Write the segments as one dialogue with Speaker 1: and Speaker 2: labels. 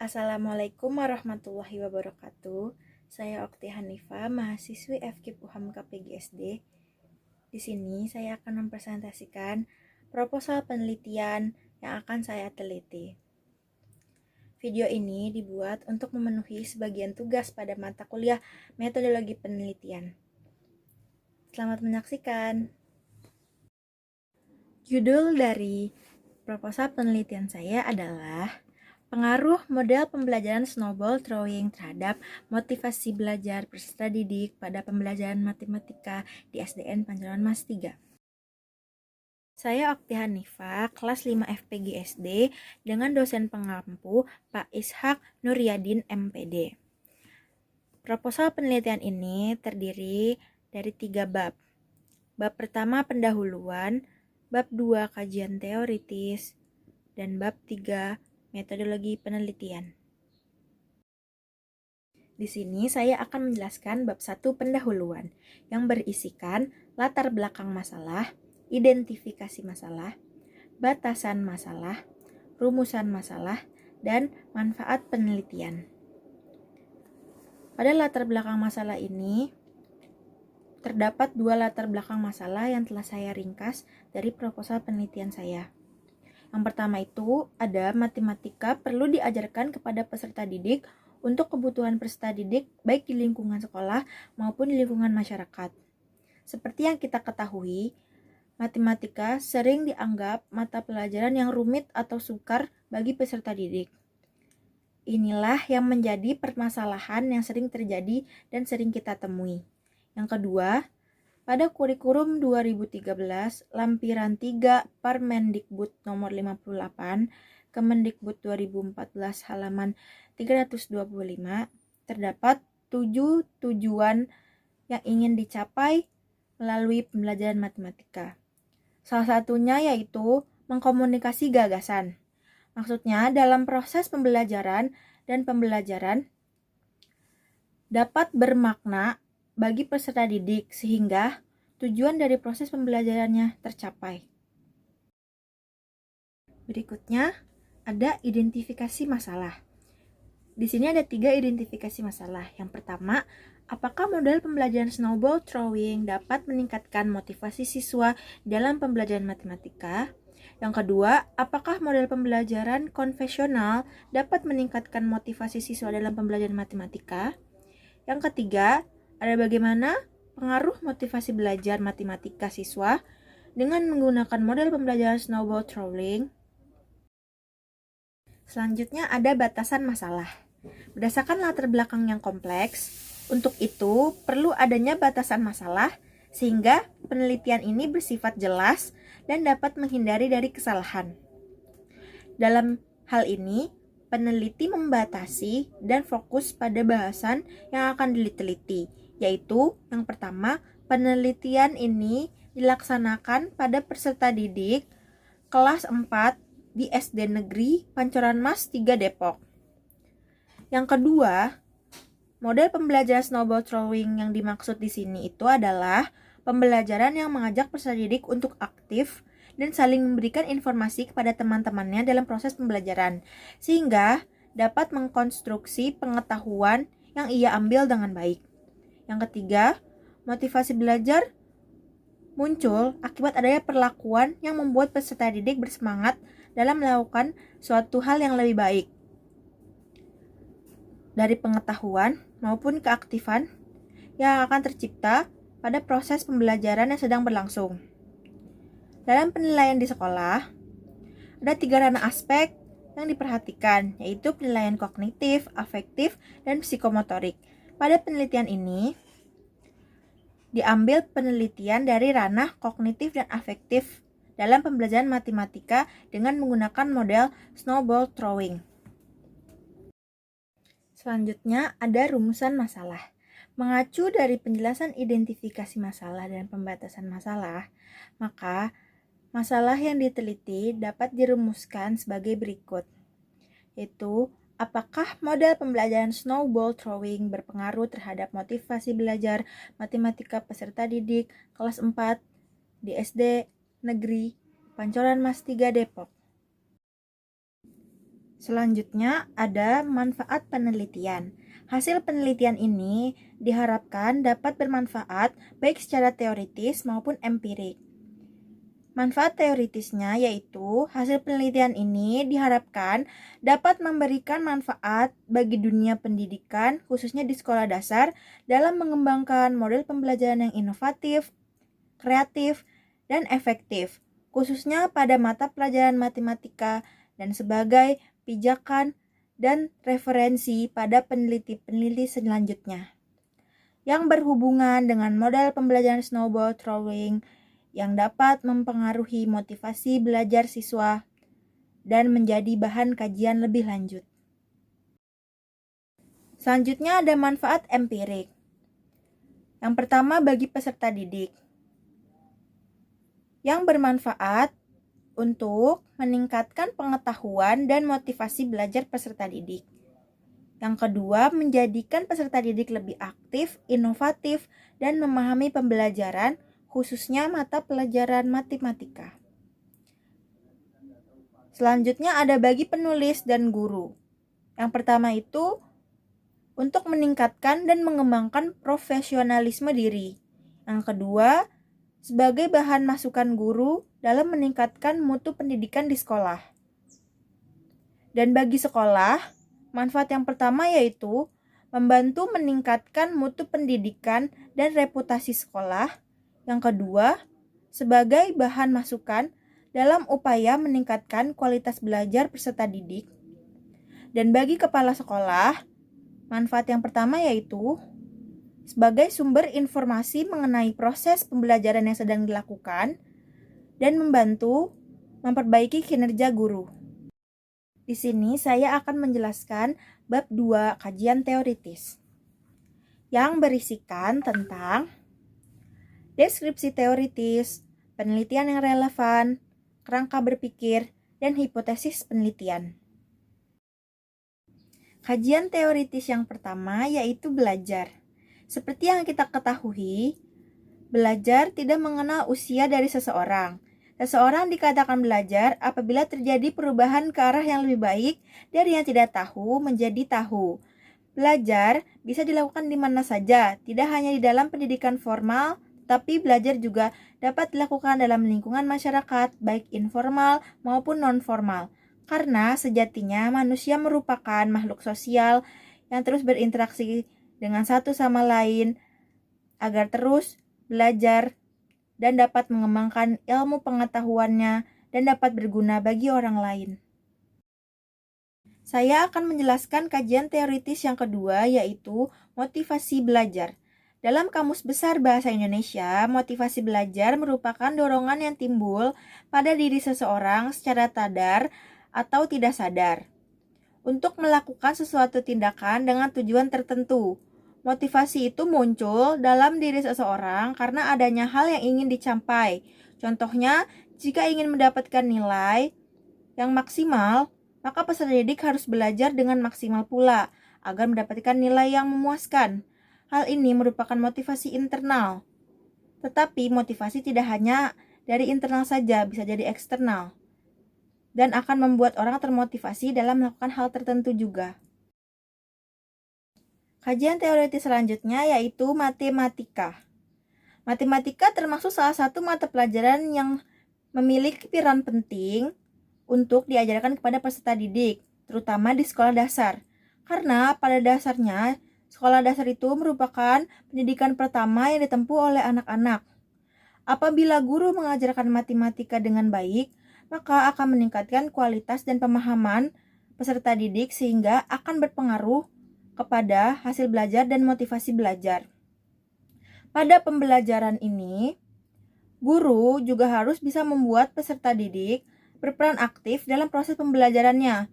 Speaker 1: Assalamualaikum warahmatullahi wabarakatuh. Saya Okti Hanifa, mahasiswi FKIP UHAM KPGSD. Di sini saya akan mempresentasikan proposal penelitian yang akan saya teliti. Video ini dibuat untuk memenuhi sebagian tugas pada mata kuliah metodologi penelitian. Selamat menyaksikan. Judul dari proposal penelitian saya adalah pengaruh model pembelajaran snowball throwing terhadap motivasi belajar peserta didik pada pembelajaran matematika di SDN Pancoran Mas 3. Saya Okti Hanifa, kelas 5 FPGSD dengan dosen pengampu Pak Ishak Nuryadin MPD. Proposal penelitian ini terdiri dari 3 bab. Bab pertama pendahuluan, bab 2 kajian teoritis, dan bab 3 metodologi penelitian. Di sini saya akan menjelaskan bab 1 pendahuluan yang berisikan latar belakang masalah, identifikasi masalah, batasan masalah, rumusan masalah, dan manfaat penelitian. Pada latar belakang masalah ini, terdapat 2 latar belakang masalah yang telah saya ringkas dari proposal penelitian saya. Yang pertama itu, ada matematika perlu diajarkan kepada peserta didik untuk kebutuhan peserta didik baik di lingkungan sekolah maupun di lingkungan masyarakat. Seperti yang kita ketahui, matematika sering dianggap mata pelajaran yang rumit atau sukar bagi peserta didik. Inilah yang menjadi permasalahan yang sering terjadi dan sering kita temui. Yang kedua, pada kurikulum 2013, lampiran 3 Permendikbud nomor 58, Kemendikbud 2014 halaman 325, terdapat 7 tujuan yang ingin dicapai melalui pembelajaran matematika. Salah satunya yaitu mengkomunikasi gagasan. Maksudnya, dalam proses pembelajaran dan pembelajaran dapat bermakna bagi peserta didik sehingga tujuan dari proses pembelajarannya tercapai. Berikutnya ada identifikasi masalah. Di sini ada 3 identifikasi masalah. Yang pertama, apakah model pembelajaran snowball throwing dapat meningkatkan motivasi siswa dalam pembelajaran matematika? Yang kedua, apakah model pembelajaran konvensional dapat meningkatkan motivasi siswa dalam pembelajaran matematika? Yang ketiga, ada bagaimana pengaruh motivasi belajar matematika siswa dengan menggunakan model pembelajaran snowball throwing. Selanjutnya ada batasan masalah. Berdasarkan latar belakang yang kompleks, untuk itu perlu adanya batasan masalah sehingga penelitian ini bersifat jelas dan dapat menghindari dari kesalahan. Dalam hal ini, peneliti membatasi dan fokus pada bahasan yang akan diteliti, yaitu yang pertama, penelitian ini dilaksanakan pada peserta didik kelas 4 di SD Negeri Pancoran Mas 3 Depok. Yang kedua, model pembelajaran snowball throwing yang dimaksud di sini itu adalah pembelajaran yang mengajak peserta didik untuk aktif dan saling memberikan informasi kepada teman-temannya dalam proses pembelajaran, sehingga dapat mengkonstruksi pengetahuan yang ia ambil dengan baik. Yang ketiga, motivasi belajar muncul akibat adanya perlakuan yang membuat peserta didik bersemangat dalam melakukan suatu hal yang lebih baik. Dari pengetahuan maupun keaktifan yang akan tercipta pada proses pembelajaran yang sedang berlangsung. Dalam penilaian di sekolah, ada 3 ranah aspek yang diperhatikan, yaitu penilaian kognitif, afektif, dan psikomotorik. Pada penelitian ini, diambil penelitian dari ranah kognitif dan afektif dalam pembelajaran matematika dengan menggunakan model snowball throwing. Selanjutnya ada rumusan masalah. Mengacu dari penjelasan identifikasi masalah dan pembatasan masalah, maka masalah yang diteliti dapat dirumuskan sebagai berikut, yaitu apakah model pembelajaran snowball throwing berpengaruh terhadap motivasi belajar matematika peserta didik kelas 4 di SD Negeri Pancoran Mas 3 Depok. Selanjutnya ada manfaat penelitian. Hasil penelitian ini diharapkan dapat bermanfaat baik secara teoritis maupun empirik. Manfaat teoritisnya yaitu hasil penelitian ini diharapkan dapat memberikan manfaat bagi dunia pendidikan khususnya di sekolah dasar dalam mengembangkan model pembelajaran yang inovatif, kreatif, dan efektif, khususnya pada mata pelajaran matematika dan sebagai pijakan dan referensi pada peneliti-peneliti selanjutnya yang berhubungan dengan model pembelajaran snowball throwing yang dapat mempengaruhi motivasi belajar siswa dan menjadi bahan kajian lebih lanjut. Selanjutnya ada manfaat empirik. Yang pertama bagi peserta didik, yang bermanfaat untuk meningkatkan pengetahuan dan motivasi belajar peserta didik. Yang kedua, menjadikan peserta didik lebih aktif, inovatif, dan memahami pembelajaran, khususnya mata pelajaran matematika. Selanjutnya ada bagi penulis dan guru. Yang pertama itu untuk meningkatkan dan mengembangkan profesionalisme diri. Yang kedua, sebagai bahan masukan guru dalam meningkatkan mutu pendidikan di sekolah. Dan bagi sekolah, manfaat yang pertama yaitu membantu meningkatkan mutu pendidikan dan reputasi sekolah. Yang kedua, sebagai bahan masukan dalam upaya meningkatkan kualitas belajar peserta didik. Dan bagi kepala sekolah, manfaat yang pertama yaitu sebagai sumber informasi mengenai proses pembelajaran yang sedang dilakukan dan membantu memperbaiki kinerja guru. Di sini saya akan menjelaskan bab 2 kajian teoritis yang berisikan tentang deskripsi teoritis, penelitian yang relevan, kerangka berpikir, dan hipotesis penelitian. Kajian teoritis yang pertama yaitu belajar. Seperti yang kita ketahui, belajar tidak mengenal usia dari seseorang. Seseorang dikatakan belajar apabila terjadi perubahan ke arah yang lebih baik dari yang tidak tahu menjadi tahu. Belajar bisa dilakukan di mana saja, tidak hanya di dalam pendidikan formal, tapi belajar juga dapat dilakukan dalam lingkungan masyarakat, baik informal maupun non-formal. Karena sejatinya manusia merupakan makhluk sosial yang terus berinteraksi dengan satu sama lain agar terus belajar dan dapat mengembangkan ilmu pengetahuannya dan dapat berguna bagi orang lain. Saya akan menjelaskan kajian teoritis yang kedua yaitu motivasi belajar. Dalam Kamus Besar Bahasa Indonesia, motivasi belajar merupakan dorongan yang timbul pada diri seseorang secara sadar atau tidak sadar untuk melakukan sesuatu tindakan dengan tujuan tertentu. Motivasi itu muncul dalam diri seseorang karena adanya hal yang ingin dicapai. Contohnya, jika ingin mendapatkan nilai yang maksimal, maka peserta didik harus belajar dengan maksimal pula agar mendapatkan nilai yang memuaskan. Hal ini merupakan motivasi internal. Tetapi motivasi tidak hanya dari internal saja, bisa jadi eksternal. Dan akan membuat orang termotivasi dalam melakukan hal tertentu juga. Kajian teoritis selanjutnya yaitu matematika. Matematika termasuk salah satu mata pelajaran yang memiliki peran penting untuk diajarkan kepada peserta didik, terutama di sekolah dasar. Karena pada dasarnya, sekolah dasar itu merupakan pendidikan pertama yang ditempuh oleh anak-anak. Apabila guru mengajarkan matematika dengan baik, maka akan meningkatkan kualitas dan pemahaman peserta didik sehingga akan berpengaruh kepada hasil belajar dan motivasi belajar. Pada pembelajaran ini, guru juga harus bisa membuat peserta didik berperan aktif dalam proses pembelajarannya.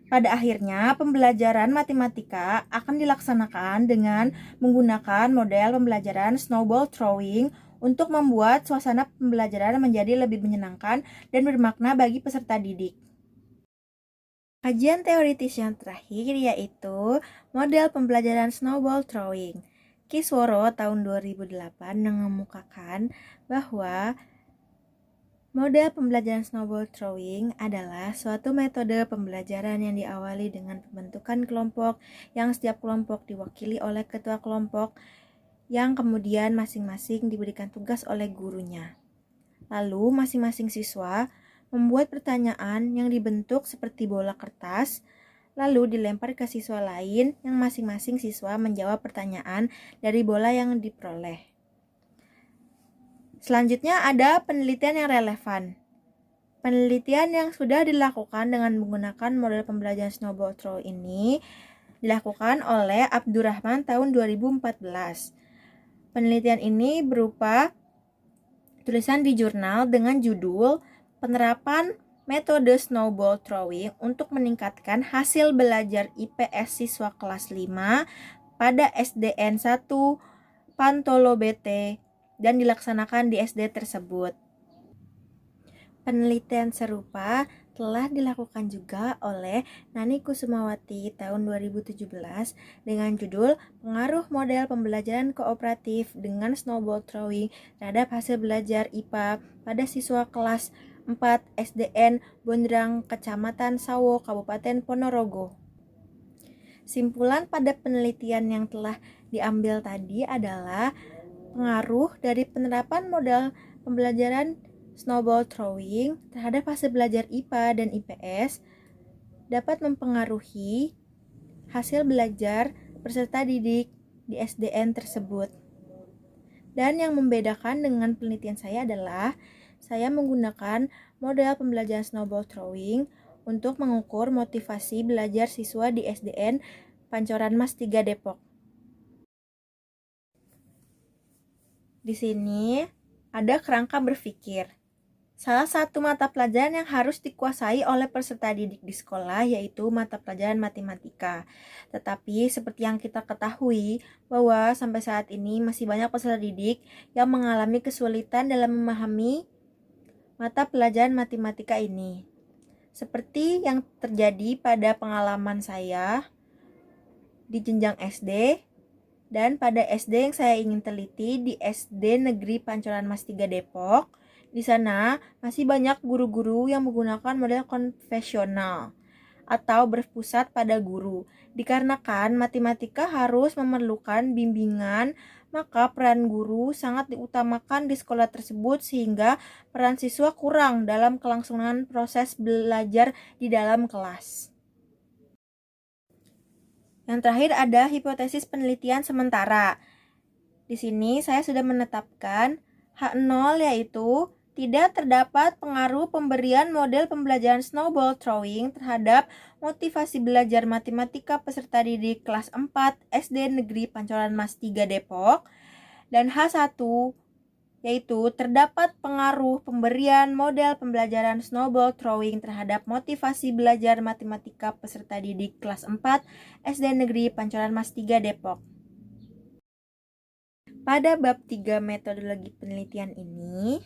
Speaker 1: Pada akhirnya, pembelajaran matematika akan dilaksanakan dengan menggunakan model pembelajaran snowball throwing untuk membuat suasana pembelajaran menjadi lebih menyenangkan dan bermakna bagi peserta didik. Kajian teoritis yang terakhir yaitu model pembelajaran snowball throwing. Kisworo tahun 2008 mengemukakan bahwa Model pembelajaran snowball throwing adalah suatu metode pembelajaran yang diawali dengan pembentukan kelompok yang setiap kelompok diwakili oleh ketua kelompok yang kemudian masing-masing diberikan tugas oleh gurunya. Lalu masing-masing siswa membuat pertanyaan yang dibentuk seperti bola kertas, lalu dilempar ke siswa lain yang masing-masing siswa menjawab pertanyaan dari bola yang diperoleh. Selanjutnya ada penelitian yang relevan. Penelitian yang sudah dilakukan dengan menggunakan model pembelajaran snowball throw ini dilakukan oleh Abdurrahman tahun 2014. Penelitian ini berupa tulisan di jurnal dengan judul Penerapan Metode Snowball Throwing untuk Meningkatkan Hasil Belajar IPS Siswa Kelas 5 pada SDN 1 Pantolo BT dan dilaksanakan di SD tersebut. Penelitian serupa telah dilakukan juga oleh Nani Kusumawati tahun 2017 dengan judul Pengaruh Model Pembelajaran Kooperatif dengan Snowball Throwing terhadap hasil belajar IPA pada siswa kelas 4 SDN Bondrang, Kecamatan Sawo, Kabupaten Ponorogo. Simpulan pada penelitian yang telah diambil tadi adalah pengaruh dari penerapan model pembelajaran snowball throwing terhadap hasil belajar IPA dan IPS dapat mempengaruhi hasil belajar peserta didik di SDN tersebut. Dan yang membedakan dengan penelitian saya adalah saya menggunakan model pembelajaran snowball throwing untuk mengukur motivasi belajar siswa di SDN Pancoran Mas 3 Depok. Di sini ada kerangka berpikir. Salah satu mata pelajaran yang harus dikuasai oleh peserta didik di sekolah yaitu mata pelajaran matematika. Tetapi seperti yang kita ketahui bahwa sampai saat ini masih banyak peserta didik yang mengalami kesulitan dalam memahami mata pelajaran matematika ini. Seperti yang terjadi pada pengalaman saya di jenjang SD, dan pada SD yang saya ingin teliti di SD Negeri Pancoran Mas 3 Depok, di sana masih banyak guru-guru yang menggunakan model konvensional atau berpusat pada guru. Dikarenakan matematika harus memerlukan bimbingan, maka peran guru sangat diutamakan di sekolah tersebut sehingga peran siswa kurang dalam kelangsungan proses belajar di dalam kelas. Yang terakhir ada hipotesis penelitian sementara. Di sini saya sudah menetapkan H0 yaitu tidak terdapat pengaruh pemberian model pembelajaran snowball throwing terhadap motivasi belajar matematika peserta didik kelas 4 SD Negeri Pancoran Mas 3 Depok. Dan H1 yaitu terdapat pengaruh pemberian model pembelajaran snowball throwing terhadap motivasi belajar matematika peserta didik kelas 4 SD Negeri Pancoran Mas 3 Depok. Pada bab 3 metodologi penelitian ini,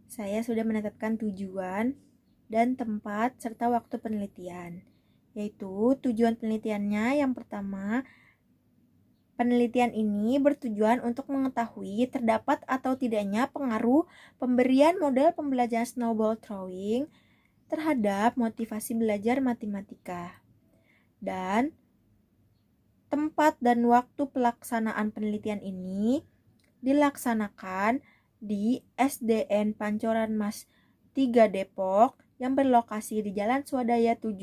Speaker 1: saya sudah menetapkan tujuan dan tempat serta waktu penelitian. Yaitu tujuan penelitiannya yang pertama, penelitian ini bertujuan untuk mengetahui terdapat atau tidaknya pengaruh pemberian model pembelajaran snowball throwing terhadap motivasi belajar matematika. Dan tempat dan waktu pelaksanaan penelitian ini dilaksanakan di SDN Pancoran Mas 3 Depok yang berlokasi di Jalan Swadaya 7,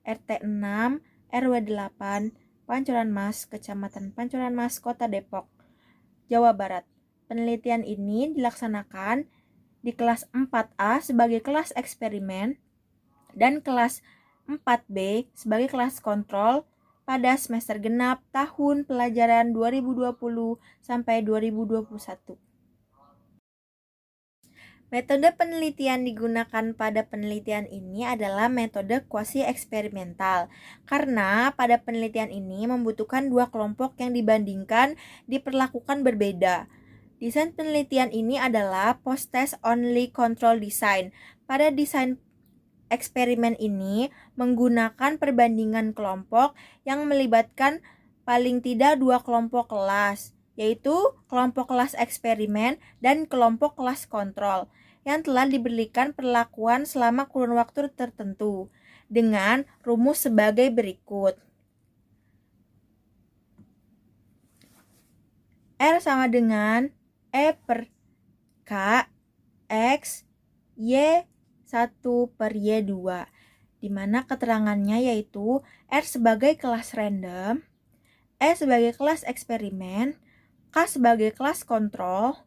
Speaker 1: RT 6, RW 8, Pancoran Mas, Kecamatan Pancoran Mas, Kota Depok, Jawa Barat. Penelitian ini dilaksanakan di kelas 4A sebagai kelas eksperimen dan kelas 4B sebagai kelas kontrol pada semester genap tahun pelajaran 2020 sampai 2021. Metode penelitian digunakan pada penelitian ini adalah metode kuasi eksperimental karena pada penelitian ini membutuhkan dua kelompok yang dibandingkan diperlakukan berbeda. Desain penelitian ini adalah post-test only control design. Pada desain eksperimen ini menggunakan perbandingan kelompok yang melibatkan paling tidak dua kelompok kelas, yaitu kelompok kelas eksperimen dan kelompok kelas kontrol. yang telah diberikan perlakuan selama kurun waktu tertentu dengan rumus sebagai berikut. R sama dengan E per K X Y1 per Y2, di mana keterangannya yaitu R sebagai kelas random, E sebagai kelas eksperimen, K sebagai kelas kontrol,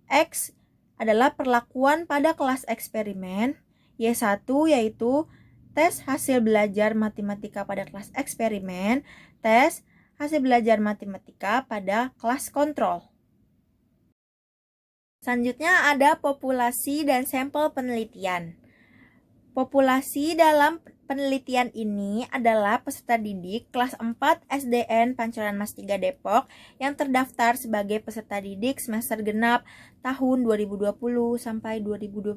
Speaker 1: X adalah perlakuan pada kelas eksperimen, Y1 yaitu tes hasil belajar matematika pada kelas eksperimen, tes hasil belajar matematika pada kelas kontrol. Selanjutnya ada populasi dan sampel penelitian. Populasi dalam penelitian ini adalah peserta didik kelas 4 SDN Pancoran Mas 3 Depok yang terdaftar sebagai peserta didik semester genap tahun 2020 sampai 2021.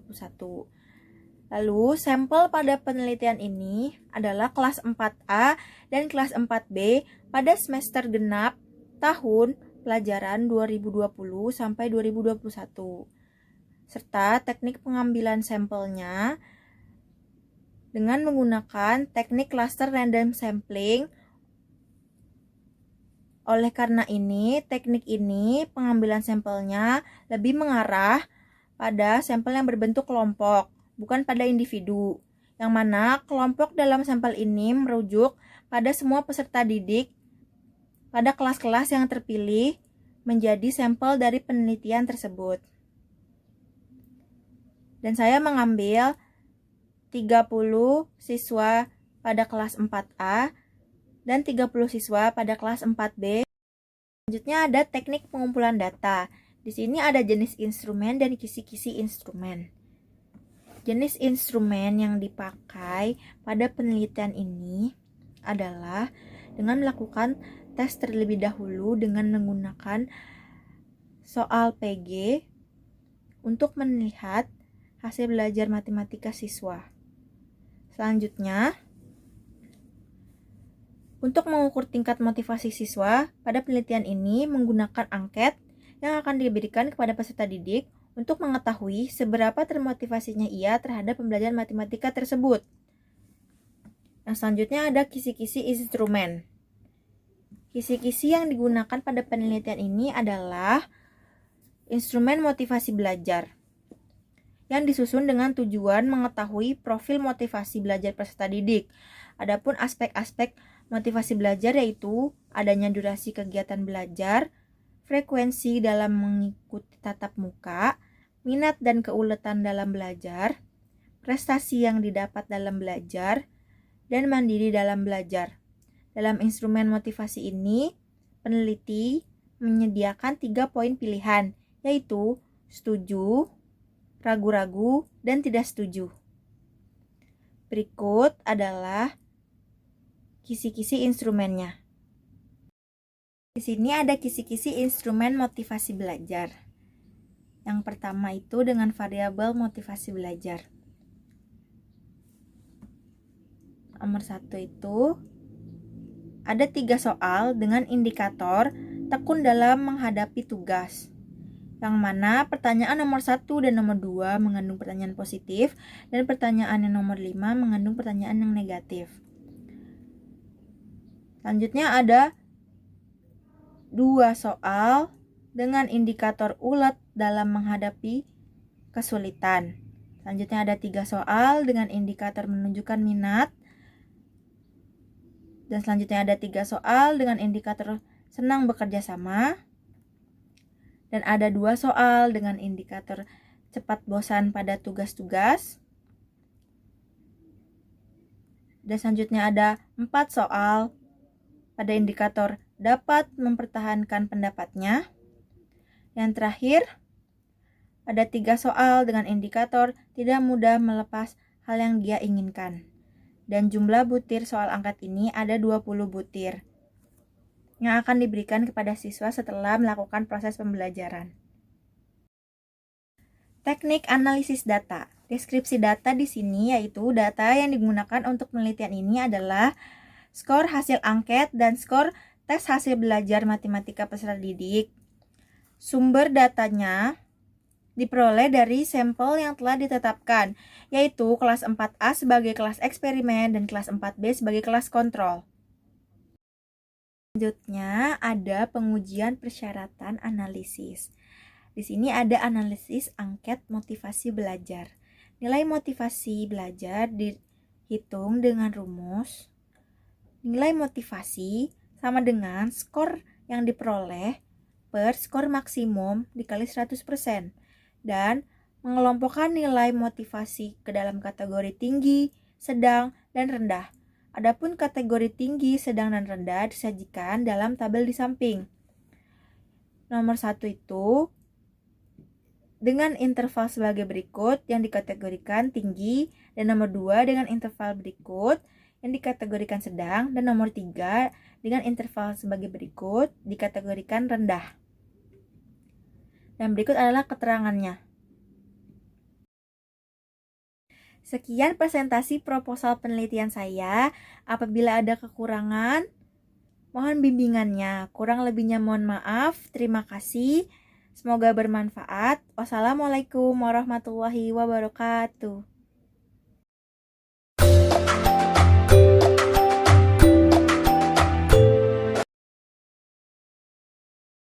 Speaker 1: Lalu, sampel pada penelitian ini adalah kelas 4A dan kelas 4B pada semester genap tahun pelajaran 2020 sampai 2021. Serta teknik pengambilan sampelnya dengan menggunakan teknik cluster random sampling. Oleh karena ini, teknik ini pengambilan sampelnya lebih mengarah pada sampel yang berbentuk kelompok, bukan pada individu, yang mana kelompok dalam sampel ini merujuk pada semua peserta didik pada kelas-kelas yang terpilih menjadi sampel dari penelitian tersebut. Dan saya mengambil 30 siswa pada kelas 4A dan 30 siswa pada kelas 4B. Selanjutnya ada teknik pengumpulan data. Di sini ada jenis instrumen dan kisi-kisi instrumen. Jenis instrumen yang dipakai pada penelitian ini adalah dengan melakukan tes terlebih dahulu dengan menggunakan soal PG untuk melihat hasil belajar matematika siswa. Selanjutnya, untuk mengukur tingkat motivasi siswa, pada penelitian ini menggunakan angket yang akan diberikan kepada peserta didik untuk mengetahui seberapa termotivasinya ia terhadap pembelajaran matematika tersebut. Yang selanjutnya ada kisi-kisi instrumen. Kisi-kisi yang digunakan pada penelitian ini adalah instrumen motivasi belajar yang disusun dengan tujuan mengetahui profil motivasi belajar peserta didik. Adapun aspek-aspek motivasi belajar yaitu adanya durasi kegiatan belajar, frekuensi dalam mengikuti tatap muka, minat dan keuletan dalam belajar, prestasi yang didapat dalam belajar, dan mandiri dalam belajar. Dalam instrumen motivasi ini, peneliti menyediakan 3 poin pilihan, yaitu setuju, ragu-ragu, dan tidak setuju. Berikut adalah kisi-kisi instrumennya. Di sini ada kisi-kisi instrumen motivasi belajar. Yang pertama itu dengan variabel motivasi belajar. Nomor 1 itu ada 3 soal dengan indikator tekun dalam menghadapi tugas. Yang mana pertanyaan nomor 1 dan nomor 2 mengandung pertanyaan positif dan pertanyaan yang nomor 5 mengandung pertanyaan yang negatif. Selanjutnya ada 2 soal dengan indikator ulet dalam menghadapi kesulitan. Selanjutnya ada 3 soal dengan indikator menunjukkan minat. Dan selanjutnya ada 3 soal dengan indikator senang bekerja sama. Dan ada 2 soal dengan indikator cepat bosan pada tugas-tugas. Dan selanjutnya ada 4 soal pada indikator dapat mempertahankan pendapatnya. Yang terakhir, ada 3 soal dengan indikator tidak mudah melepas hal yang dia inginkan. Dan jumlah butir soal angkat ini ada 20 butir yang akan diberikan kepada siswa setelah melakukan proses pembelajaran. Teknik analisis data. Deskripsi data di sini yaitu data yang digunakan untuk penelitian ini adalah skor hasil angket dan skor tes hasil belajar matematika peserta didik. Sumber datanya diperoleh dari sampel yang telah ditetapkan, yaitu kelas 4A sebagai kelas eksperimen dan kelas 4B sebagai kelas kontrol. Selanjutnya ada pengujian persyaratan analisis. Di sini ada analisis angket motivasi belajar. Nilai motivasi belajar dihitung dengan rumus nilai motivasi sama dengan skor yang diperoleh per skor maksimum dikali 100%. Dan mengelompokkan nilai motivasi ke dalam kategori tinggi, sedang, dan rendah. Adapun kategori tinggi, sedang, dan rendah disajikan dalam tabel di samping. Nomor 1 itu dengan interval sebagai berikut yang dikategorikan tinggi, dan nomor 2 dengan interval berikut yang dikategorikan sedang, dan nomor 3 dengan interval sebagai berikut dikategorikan rendah. Dan berikut adalah keterangannya. Sekian presentasi proposal penelitian saya. Apabila ada kekurangan, mohon bimbingannya. Kurang lebihnya mohon maaf. Terima kasih. Semoga bermanfaat. Wassalamualaikum warahmatullahi wabarakatuh.